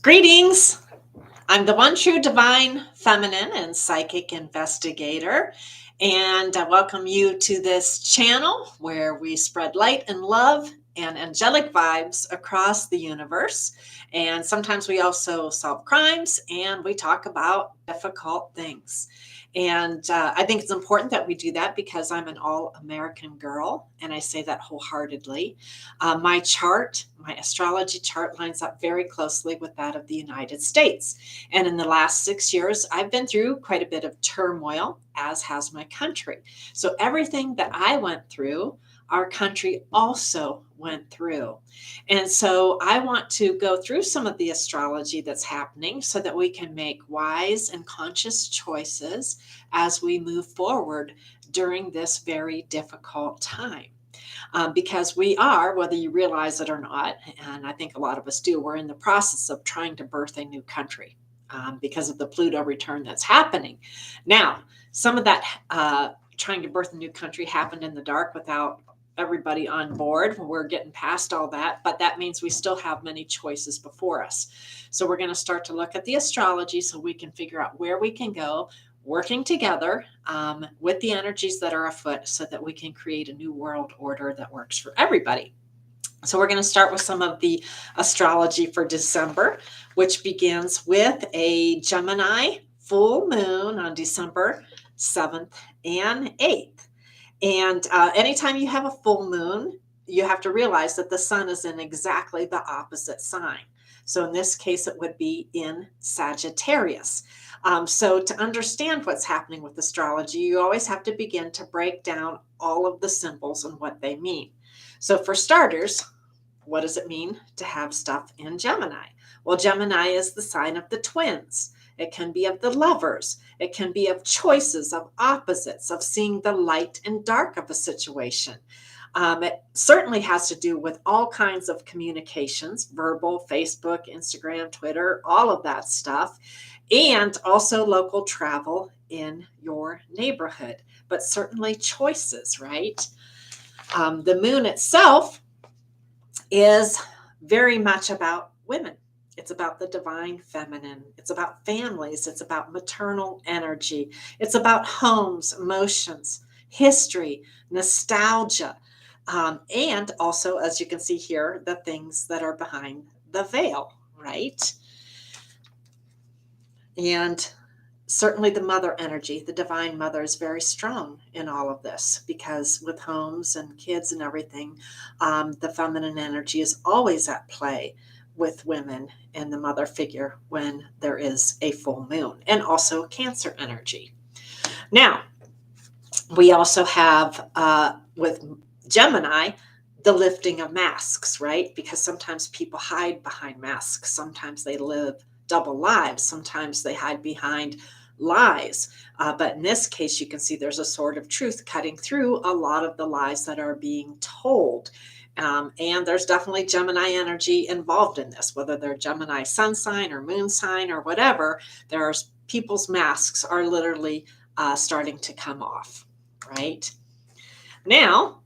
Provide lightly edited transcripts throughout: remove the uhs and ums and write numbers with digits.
Greetings. I'm the one true divine feminine and psychic investigator. And I welcome you to this channel where we spread light and love and angelic vibes across the universe. And sometimes we also solve crimes and we talk about difficult things. And I think it's important that we do that because I'm an all American girl, and I say that wholeheartedly. My astrology chart lines up very closely with that of the United States. And in the last 6 years, I've been through quite a bit of turmoil, as has my country. So everything that I went through, our country also went through. And so I want to go through some of the astrology that's happening so that we can make wise and conscious choices as we move forward during this very difficult time. Because we are, whether you realize it or not, and I think a lot of us do, we're in the process of trying to birth a new country because of the Pluto return that's happening. Now, some of that trying to birth a new country happened in the dark without everybody on board. We're getting past all that, but that means we still have many choices before us. So we're going to start to look at the astrology so we can figure out where we can go, working together with the energies that are afoot so that we can create a new world order that works for everybody. So we're going to start with some of the astrology for December, which begins with a Gemini full moon on December 7th and 8th. And anytime you have a full moon, you have to realize that the sun is in exactly the opposite sign. So in this case, it would be in Sagittarius. So to understand what's happening with astrology, you always have to begin to break down all of the symbols and what they mean. So for starters, what does it mean to have stuff in Gemini? Well, Gemini is the sign of the twins. It can be of the lovers. It can be of choices, of opposites, of seeing the light and dark of a situation. It certainly has to do with all kinds of communications, verbal, Facebook, Instagram, Twitter, all of that stuff, and also local travel in your neighborhood, but certainly choices, right? The moon itself is very much about women. It's about the divine feminine. It's about families. It's about maternal energy. It's about homes, emotions, history, nostalgia, and also, as you can see here, the things that are behind the veil, right? And certainly the mother energy, the divine mother is very strong in all of this because with homes and kids and everything, the feminine energy is always at play with women and the mother figure when there is a full moon, and also Cancer energy. Now, we also have with Gemini, the lifting of masks, right? Because sometimes people hide behind masks. Sometimes they live double lives. Sometimes they hide behind lies. But in this case, you can see there's a sword of truth cutting through a lot of the lies that are being told. And there's definitely Gemini energy involved in this, whether they're Gemini sun sign or moon sign or whatever. There's people's masks are literally starting to come off, right? Now,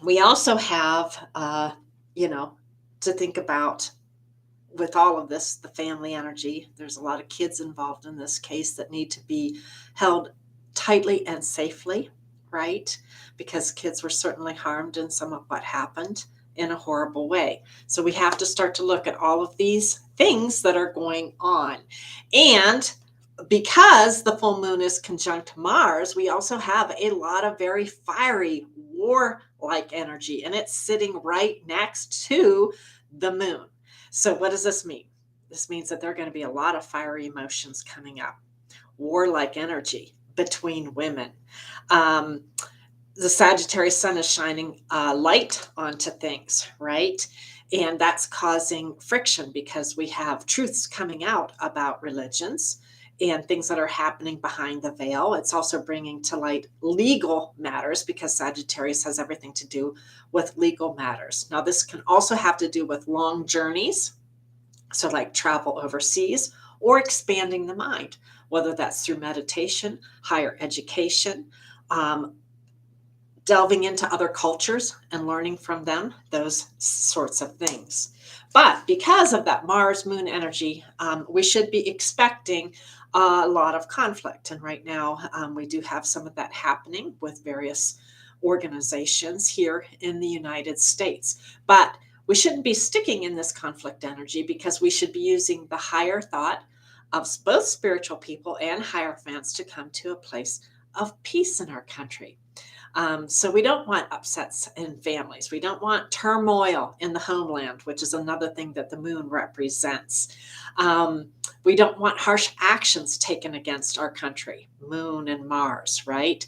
we also have, to think about with all of this, the family energy. There's a lot of kids involved in this case that need to be held tightly and safely, right? Because kids were certainly harmed in some of what happened in a horrible way. So we have to start to look at all of these things that are going on. And because the full moon is conjunct Mars, we also have a lot of very fiery, war-like energy, and it's sitting right next to the moon. So what does this mean? This means that there are going to be a lot of fiery emotions coming up, warlike energy between women. The Sagittarius sun is shining light onto things, right? And that's causing friction because we have truths coming out about religions and things that are happening behind the veil. It's also bringing to light legal matters because Sagittarius has everything to do with legal matters. Now, this can also have to do with long journeys, so like travel overseas or expanding the mind, whether that's through meditation, higher education, delving into other cultures and learning from them, those sorts of things. But because of that Mars moon energy, we should be expecting a lot of conflict. And right now, we do have some of that happening with various organizations here in the United States. But we shouldn't be sticking in this conflict energy, because we should be using the higher thought of both spiritual people and hierophants to come to a place of peace in our country. So we don't want upsets in families. We don't want turmoil in the homeland, which is another thing that the moon represents. We don't want harsh actions taken against our country, moon and Mars, right?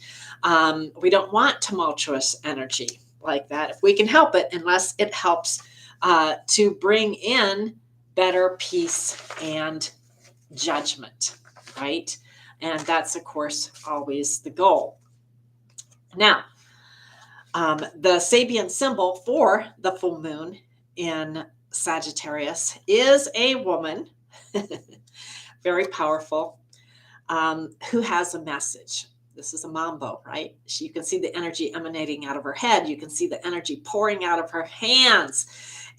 We don't want tumultuous energy like that if we can help it, unless it helps to bring in better peace and judgment, right? And that's, of course, always the goal. Now, the Sabian symbol for the full moon in Sagittarius is a woman, very powerful, who has a message. This is a mambo, right? You can see the energy emanating out of her head. You can see the energy pouring out of her hands.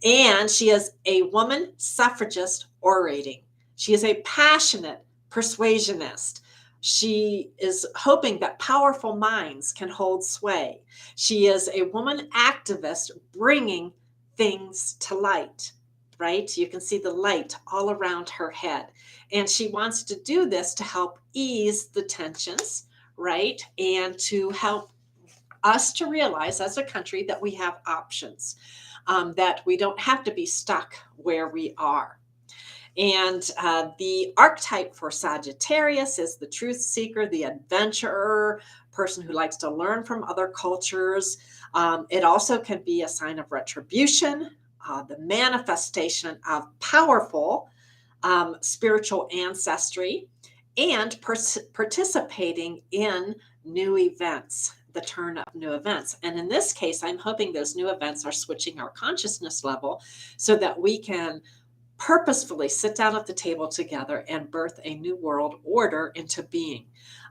And she is a woman suffragist orating. She is a passionate persuasionist. She is hoping that powerful minds can hold sway. She is a woman activist bringing things to light, right? You can see the light all around her head. And she wants to do this to help ease the tensions, right? And to help us to realize as a country that we have options, that we don't have to be stuck where we are. And the archetype for Sagittarius is the truth seeker, the adventurer, person who likes to learn from other cultures. It also can be a sign of retribution, the manifestation of powerful spiritual ancestry, and participating in new events, the turn of new events. And in this case, I'm hoping those new events are switching our consciousness level so that we can purposefully sit down at the table together and birth a new world order into being,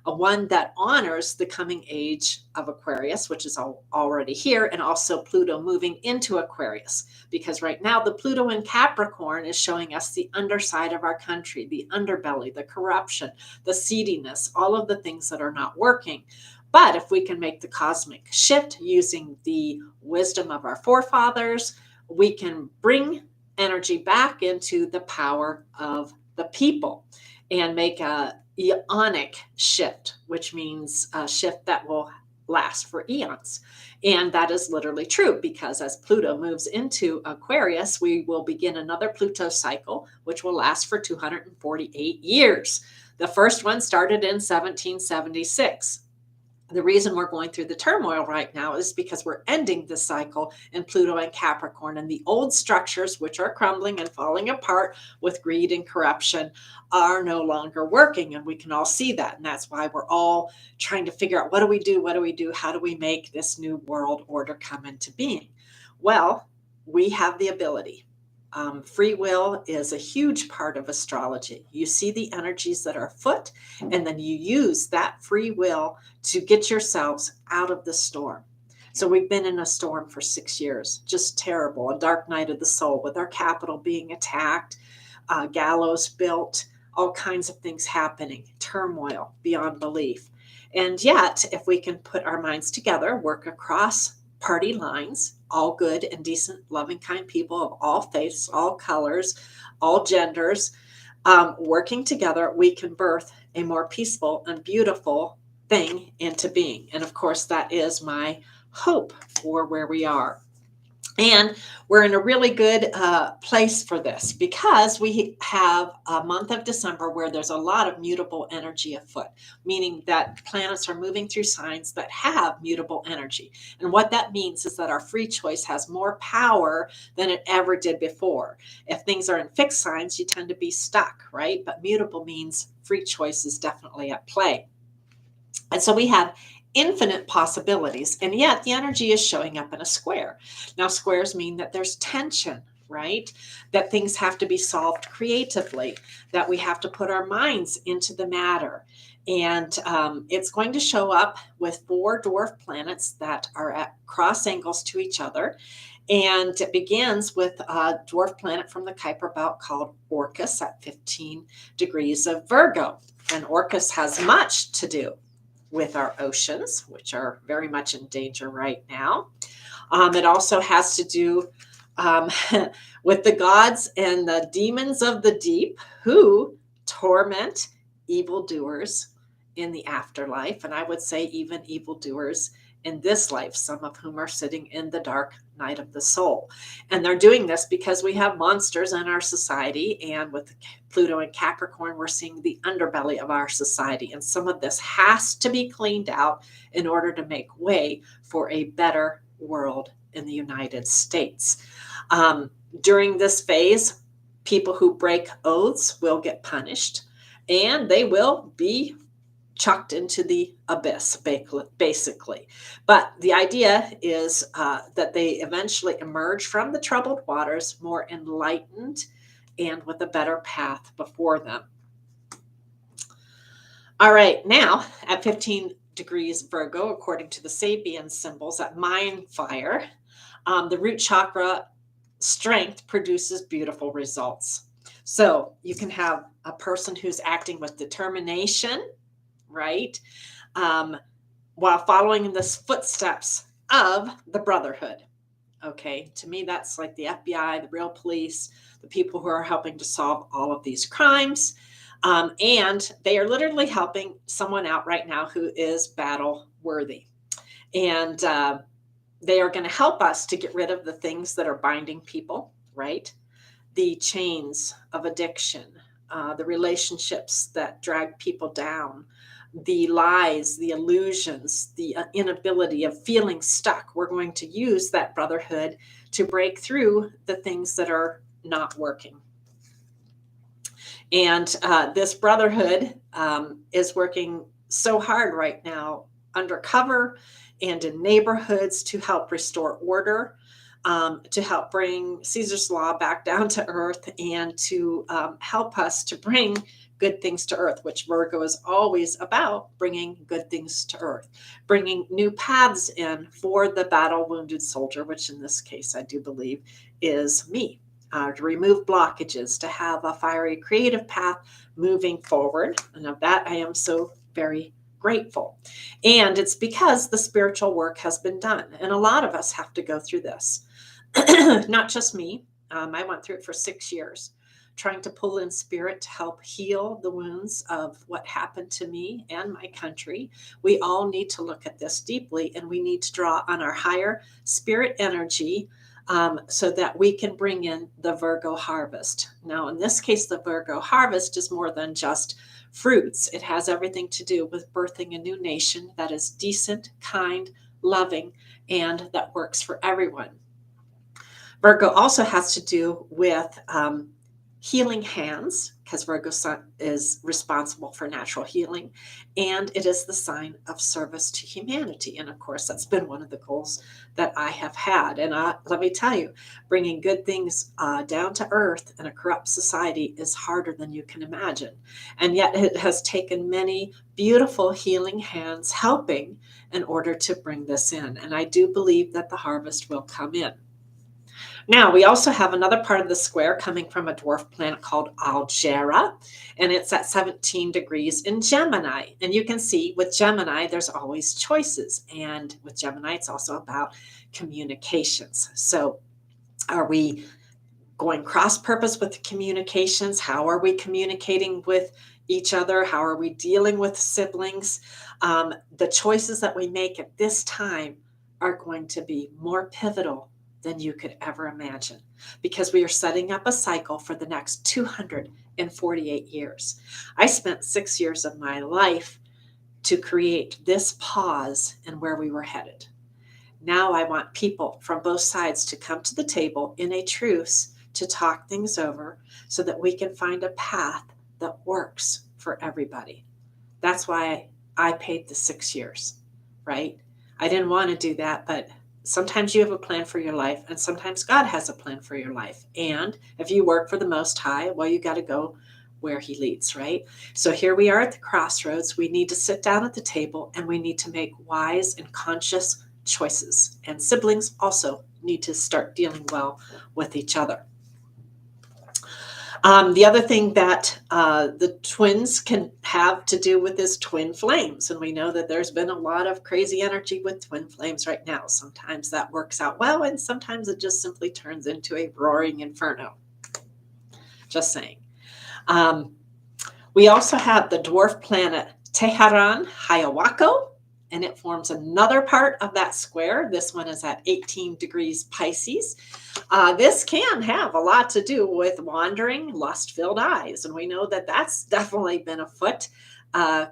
a one that honors the coming age of Aquarius, which is already here, and also Pluto moving into Aquarius, because right now the Pluto in Capricorn is showing us the underside of our country, the underbelly, the corruption, the seediness, all of the things that are not working. But if we can make the cosmic shift using the wisdom of our forefathers, we can bring energy back into the power of the people and make a eonic shift, which means a shift that will last for eons. And that is literally true, because as Pluto moves into Aquarius, we will begin another Pluto cycle, which will last for 248 years. The first one started in 1776. The reason we're going through the turmoil right now is because we're ending the cycle in Pluto and Capricorn, and the old structures, which are crumbling and falling apart with greed and corruption, are no longer working. And we can all see that. And that's why we're all trying to figure out, what do we do? What do we do? How do we make this new world order come into being? Well, we have the ability. Free will is a huge part of astrology. You see the energies that are afoot, and then you use that free will to get yourselves out of the storm. So we've been in a storm for 6 years, just terrible, a dark night of the soul, with our capital being attacked, gallows built, all kinds of things happening, turmoil beyond belief. And yet, if we can put our minds together, work across party lines, all good and decent, loving, kind people of all faiths, all colors, all genders, working together, we can birth a more peaceful and beautiful thing into being. And of course, that is my hope for where we are. And we're in a really good place for this, because we have a month of December where there's a lot of mutable energy afoot, meaning that planets are moving through signs that have mutable energy. And what that means is that our free choice has more power than it ever did before. If things are in fixed signs, you tend to be stuck, right? But mutable means free choice is definitely at play. And so we have infinite possibilities, and yet the energy is showing up in a square. Now, squares mean that there's tension, right? That things have to be solved creatively, that we have to put our minds into the matter. And it's going to show up with 4 dwarf planets that are at cross angles to each other. And it begins with a dwarf planet from the Kuiper Belt called Orcus at 15 degrees of Virgo. And Orcus has much to do with our oceans, which are very much in danger right now. It also has to do um, with the gods and the demons of the deep who torment evildoers in the afterlife. And I would say even evildoers in this life, some of whom are sitting in the dark night of the soul. And they're doing this because we have monsters in our society. And with Pluto and Capricorn, we're seeing the underbelly of our society. And some of this has to be cleaned out in order to make way for a better world in the United States. During this phase, people who break oaths will get punished and they will be chucked into the abyss, basically. But the idea is that they eventually emerge from the troubled waters more enlightened and with a better path before them. All right, now at 15 degrees Virgo, according to the Sabian symbols, at mind fire, the root chakra strength produces beautiful results. So you can have a person who's acting with determination, right? While following the footsteps of the brotherhood. Okay, to me, that's like the FBI, the real police, the people who are helping to solve all of these crimes. And they are literally helping someone out right now who is battle worthy. And they are going to help us to get rid of the things that are binding people, right? The chains of addiction, the relationships that drag people down, the lies, the illusions, the inability of feeling stuck. We're going to use that brotherhood to break through the things that are not working. And this brotherhood is working so hard right now undercover and in neighborhoods to help restore order, to help bring Caesar's Law back down to earth, and to help us to bring good things to earth, which Virgo is always about, bringing good things to earth, bringing new paths in for the battle wounded soldier, which in this case I do believe is me. To remove blockages, to have a fiery creative path moving forward. And of that, I am so very grateful. And it's because the spiritual work has been done. And a lot of us have to go through this. Not just me. I went through it for 6 years, trying to pull in spirit to help heal the wounds of what happened to me and my country. We all need to look at this deeply, and we need to draw on our higher spirit energy so that we can bring in the Virgo harvest. Now, in this case, the Virgo harvest is more than just fruits. It has everything to do with birthing a new nation that is decent, kind, loving, and that works for everyone. Virgo also has to do with healing hands, because Virgo sun is responsible for natural healing, and it is the sign of service to humanity. And of course, that's been one of the goals that I have had. And let me tell you, bringing good things down to earth in a corrupt society is harder than you can imagine. And yet it has taken many beautiful healing hands helping in order to bring this in. And I do believe that the harvest will come in. Now, we also have another part of the square coming from a dwarf planet called Algera, and it's at 17 degrees in Gemini. And you can see with Gemini, there's always choices. And with Gemini, it's also about communications. So are we going cross purpose with the communications? How are we communicating with each other? How are we dealing with siblings? The choices that we make at this time are going to be more pivotal than you could ever imagine, because we are setting up a cycle for the next 248 years. I spent 6 years of my life to create this pause in where we were headed. Now I want people from both sides to come to the table in a truce to talk things over so that we can find a path that works for everybody. That's why I paid the 6 years, right? I didn't want to do that, but sometimes you have a plan for your life, and sometimes God has a plan for your life. And if you work for the Most High, well, you got to go where He leads, right? So here we are at the crossroads. We need to sit down at the table, and we need to make wise and conscious choices. And siblings also need to start dealing well with each other. The other thing that the twins can have to do with is twin flames. And we know that there's been a lot of crazy energy with twin flames right now. Sometimes that works out well, and sometimes it just simply turns into a roaring inferno. Just saying. We also have the dwarf planet Teheran Hayawako, and it forms another part of that square. This one is at 18 degrees Pisces. This can have a lot to do with wandering, lust-filled eyes, and we know that that's definitely been afoot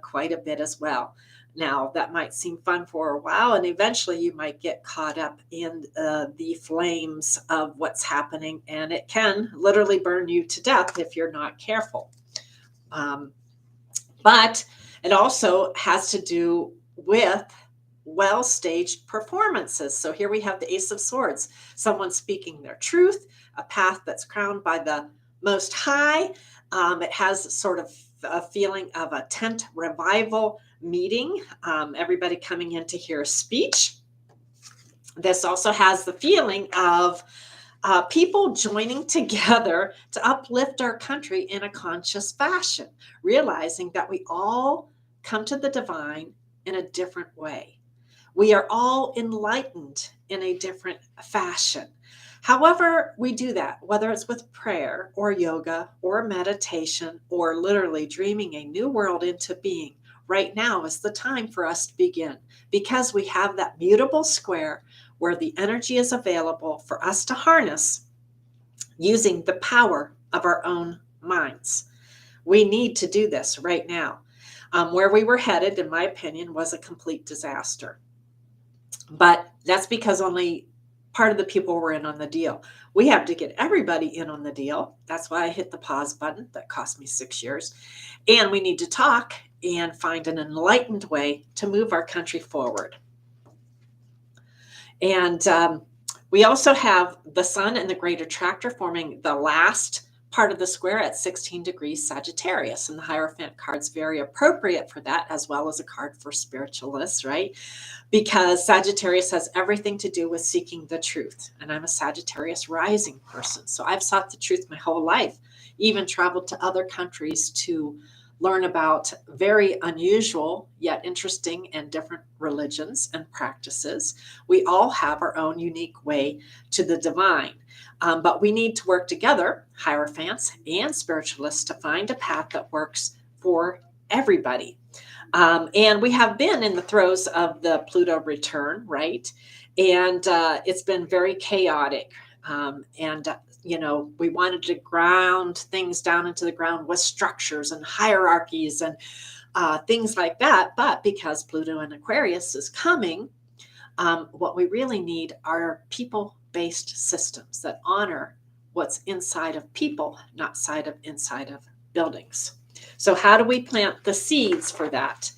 quite a bit as well. Now, that might seem fun for a while, and eventually you might get caught up in the flames of what's happening, and it can literally burn you to death if you're not careful. But it also has to do with well-staged performances. So here we have the Ace of Swords, someone speaking their truth, a path that's crowned by the Most High. It has sort of a feeling of a tent revival meeting, everybody coming in to hear a speech. This also has the feeling of people joining together to uplift our country in a conscious fashion, realizing that we all come to the divine in a different way. We are all enlightened in a different fashion. However we do that, whether it's with prayer or yoga or meditation or literally dreaming a new world into being, right now is the time for us to begin, because we have that mutable square where the energy is available for us to harness using the power of our own minds. We need to do this right now. Where we were headed, in my opinion, was a complete disaster. But that's because only part of the people were in on the deal. We have to get everybody in on the deal. That's why I hit the pause button. That cost me 6 years. And we need to talk and find an enlightened way to move our country forward. And we also have the sun and the great attractor forming the last part of the square at 16 degrees Sagittarius. And the Hierophant card's very appropriate for that, as well as a card for spiritualists, right? Because Sagittarius has everything to do with seeking the truth. And I'm a Sagittarius rising person. So I've sought the truth my whole life, even traveled to other countries to learn about very unusual yet interesting and different religions and practices. We all have our own unique way to the divine. But we need to work together, Hierophants and spiritualists, to find a path that works for everybody. And we have been in the throes of the Pluto return, right? And it's been very chaotic. We wanted to ground things down into the ground with structures and hierarchies and things like that. But because Pluto in Aquarius is coming, what we really need are people-based systems that honor what's inside of people, not inside of buildings. So how do we plant the seeds for that?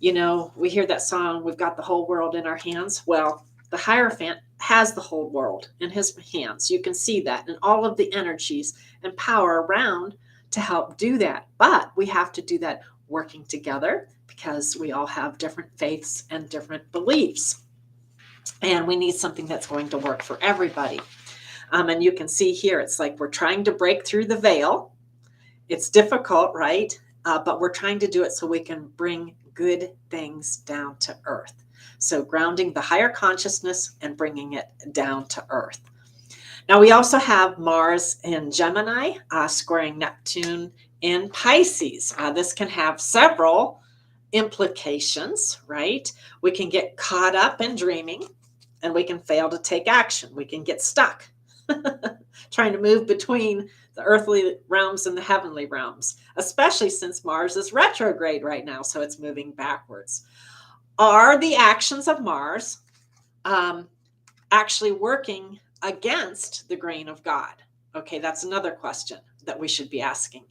We hear that song, we've got the whole world in our hands. Well, the Hierophant has the whole world in his hands. You can see that, and all of the energies and power around to help do that. But we have to do that working together, because we all have different faiths and different beliefs. And we need something that's going to work for everybody. And you can see here, it's like we're trying to break through the veil. It's difficult, right? But we're trying to do it so we can bring good things down to earth. So grounding the higher consciousness and bringing it down to earth. Now we also have Mars in Gemini, squaring Neptune in Pisces. This can have several implications, right? We can get caught up in dreaming, and we can fail to take action. We can get stuck trying to move between the earthly realms and the heavenly realms, especially since Mars is retrograde right now, so it's moving backwards. Are the actions of Mars actually working against the grain of God? Okay, that's another question that we should be asking.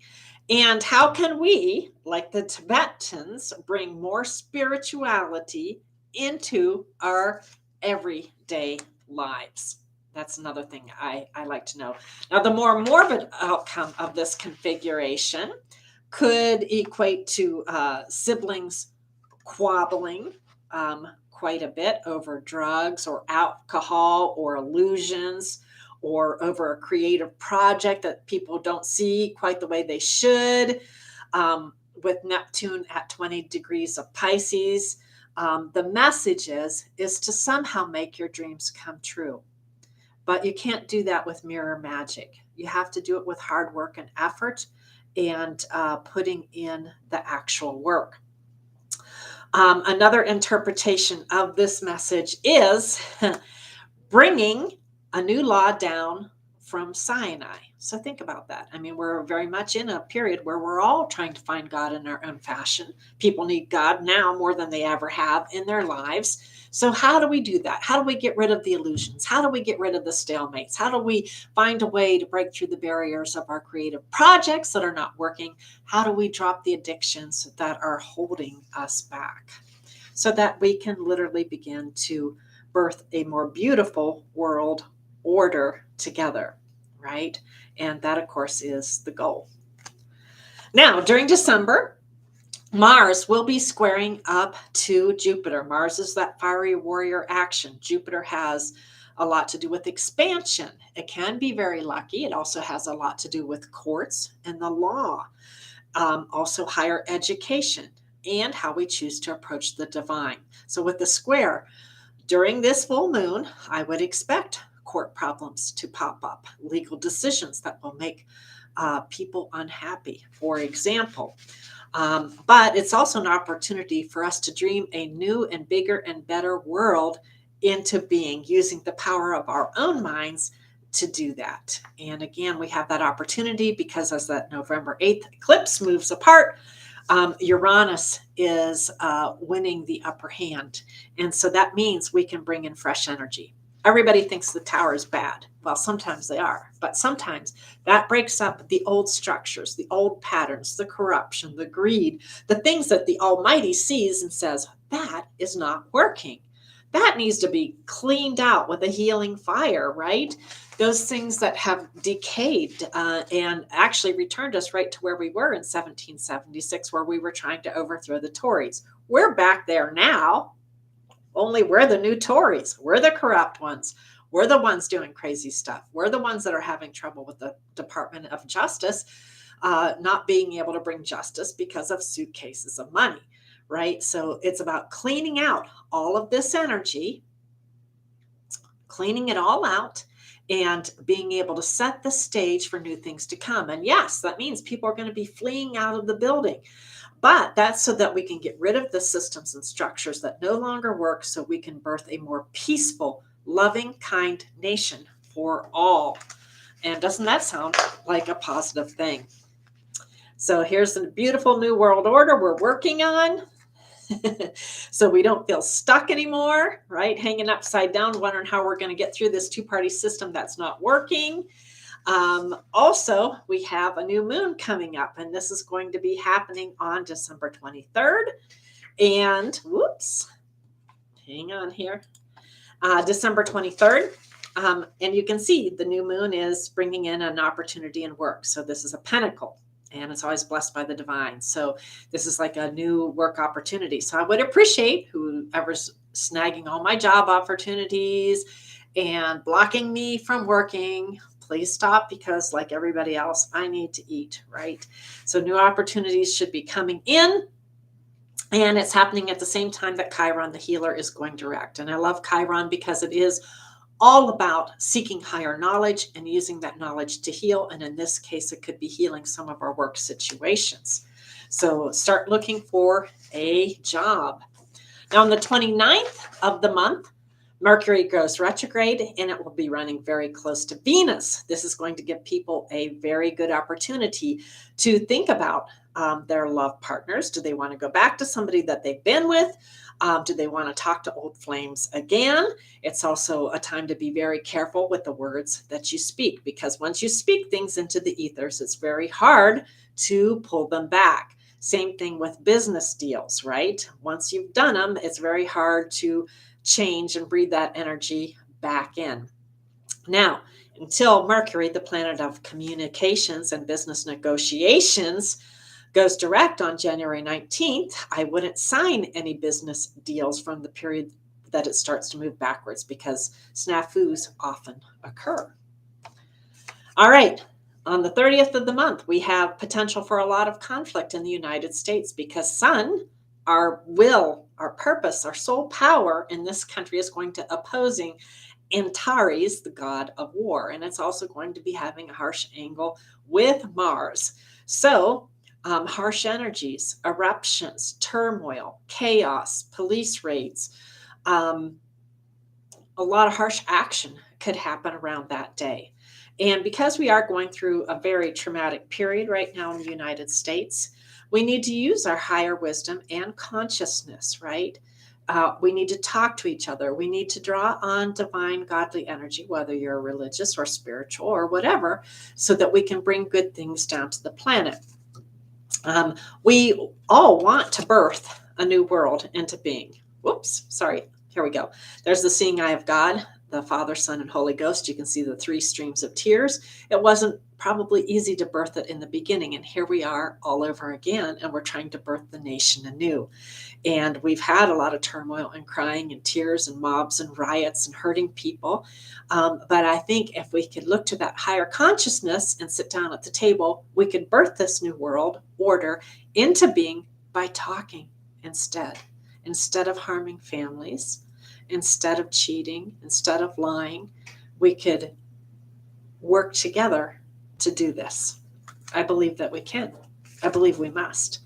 And how can we, like the Tibetans, bring more spirituality into our everyday lives? That's another thing I like to know. Now, the more morbid outcome of this configuration could equate to siblings quite a bit over drugs or alcohol or illusions or over a creative project that people don't see quite the way they should. With Neptune at 20 degrees of Pisces, the message is to somehow make your dreams come true. But you can't do that with mirror magic. You have to do it with hard work and effort and putting in the actual work. Another interpretation of this message is bringing a new law down from Sinai. So think about that. I mean, we're very much in a period where we're all trying to find God in our own fashion. People need God now more than they ever have in their lives. So how do we do that? How do we get rid of the illusions? How do we get rid of the stalemates? How do we find a way to break through the barriers of our creative projects that are not working? How do we drop the addictions that are holding us back so that we can literally begin to birth a more beautiful world order together, right? And that, of course, is the goal. Now, during December, Mars will be squaring up to Jupiter. Mars is that fiery warrior action. Jupiter has a lot to do with expansion. It can be very lucky. It also has a lot to do with courts and the law, also higher education and how we choose to approach the divine. So with the square, during this full moon, I would expect court problems to pop up, legal decisions that will make people unhappy, for example. But it's also an opportunity for us to dream a new and bigger and better world into being, using the power of our own minds to do that. And again, we have that opportunity because as that November 8th eclipse moves apart, Uranus is winning the upper hand. And so that means we can bring in fresh energy. Everybody thinks the tower is bad. Well, sometimes they are, but sometimes that breaks up the old structures, the old patterns, the corruption, the greed, the things that the Almighty sees and says, that is not working. That needs to be cleaned out with a healing fire, right? Those things that have decayed and actually returned us right to where we were in 1776, where we were trying to overthrow the Tories. We're back there now, only we're the new Tories. We're the corrupt ones. We're the ones doing crazy stuff. We're the ones that are having trouble with the Department of Justice, not being able to bring justice because of suitcases of money, right? So it's about cleaning out all of this energy, cleaning it all out, and being able to set the stage for new things to come. And yes, that means people are going to be fleeing out of the building. But that's so that we can get rid of the systems and structures that no longer work so we can birth a more peaceful, loving, kind nation for all. And doesn't that sound like a positive thing? So here's a beautiful new world order we're working on. So we don't feel stuck anymore, right? Hanging upside down, wondering how we're going to get through this two-party system that's not working. Also, we have a new moon coming up, and this is going to be happening on December 23rd. And whoops, hang on here. December 23rd. And you can see the new moon is bringing in an opportunity in work. So this is a pentacle, and it's always blessed by the divine. So this is like a new work opportunity. So I would appreciate whoever's snagging all my job opportunities and blocking me from working. Please stop, because like everybody else, I need to eat, right? So new opportunities should be coming in, and it's happening at the same time that Chiron, the healer, is going direct. And I love Chiron because it is all about seeking higher knowledge and using that knowledge to heal. And in this case, it could be healing some of our work situations. So start looking for a job. Now on the 29th of the month, Mercury goes retrograde, and it will be running very close to Venus. This is going to give people a very good opportunity to think about their love partners. Do they want to go back to somebody that they've been with? Do they want to talk to old flames again? It's also a time to be very careful with the words that you speak, because once you speak things into the ethers, it's very hard to pull them back. Same thing with business deals, right? Once you've done them, it's very hard to change and breathe that energy back in. Now, until Mercury, the planet of communications and business negotiations, goes direct on January 19th, I wouldn't sign any business deals from the period that it starts to move backwards, because snafus often occur. All right. On the 30th of the month, we have potential for a lot of conflict in the United States, because Sun, our will, our purpose, our soul power in this country, is going to opposing Antares, the god of war. And it's also going to be having a harsh angle with Mars. So, harsh energies, eruptions, turmoil, chaos, police raids, um, a lot of harsh action could happen around that day. And because we are going through a very traumatic period right now in the United States, we need to use our higher wisdom and consciousness, right? We need to talk to each other. We need to draw on divine, godly energy, whether you're religious or spiritual or whatever, so that we can bring good things down to the planet. We all want to birth a new world into being. Whoops, sorry. Here we go. There's the seeing eye of God, the Father, Son, and Holy Ghost. You can see the three streams of tears. It wasn't probably easy to birth it in the beginning. And here we are all over again, and we're trying to birth the nation anew. And we've had a lot of turmoil and crying and tears and mobs and riots and hurting people. But I think if we could look to that higher consciousness and sit down at the table, we could birth this new world order into being by talking instead of harming families, instead of cheating, instead of lying. We could work together to do this. I believe that we can. I believe we must.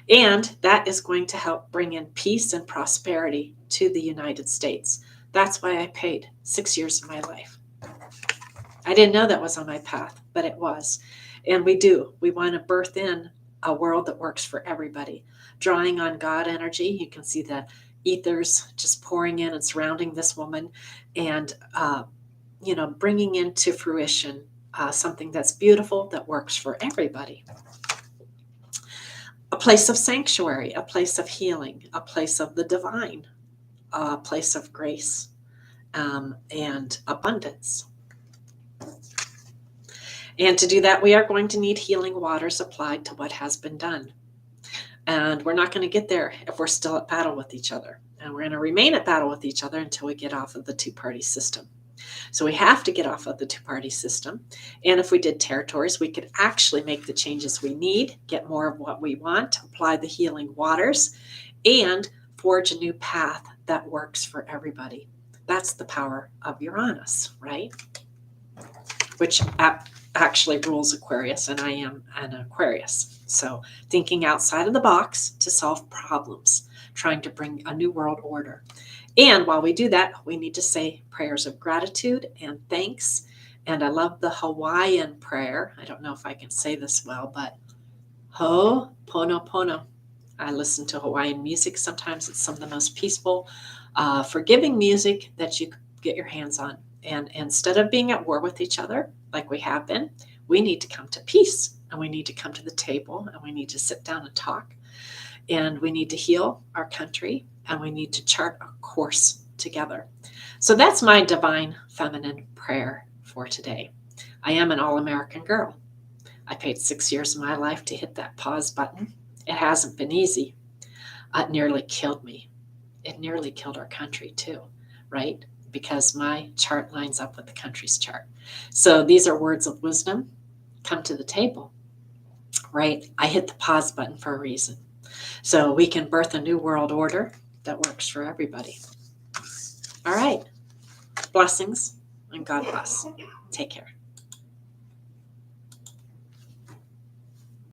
And that is going to help bring in peace and prosperity to the United States. That's why I paid 6 years of my life. I didn't know that was on my path, but it was. And we do. We want to birth in a world that works for everybody. Drawing on God energy, you can see the ethers just pouring in and surrounding this woman, and bringing into fruition something that's beautiful, that works for everybody. A place of sanctuary, a place of healing, a place of the divine, a place of grace and abundance. And to do that, we are going to need healing waters applied to what has been done. And we're not going to get there if we're still at battle with each other. And we're going to remain at battle with each other until we get off of the two-party system. So we have to get off of the two-party system. And if we did territories, we could actually make the changes we need, get more of what we want, apply the healing waters, and forge a new path that works for everybody. That's the power of Uranus, right? Which actually rules Aquarius, and I am an Aquarius. So thinking outside of the box to solve problems, trying to bring a new world order. And while we do that, we need to say prayers of gratitude and thanks. And I love the Hawaiian prayer. I don't know if I can say this well, but Ho'oponopono. I listen to Hawaiian music. Sometimes it's some of the most peaceful, forgiving music that you get your hands on. And instead of being at war with each other, like we have been, we need to come to peace, and we need to come to the table, and we need to sit down and talk, and we need to heal our country, and we need to chart a course together. So that's my divine feminine prayer for today. I am an all-American girl. I paid 6 years of my life to hit that pause button. It hasn't been easy. It nearly killed me. It nearly killed our country too, right? Because my chart lines up with the country's chart. So these are words of wisdom. Come to the table, right? I hit the pause button for a reason. So we can birth a new world order that works for everybody. All right. Blessings and God bless. Take care.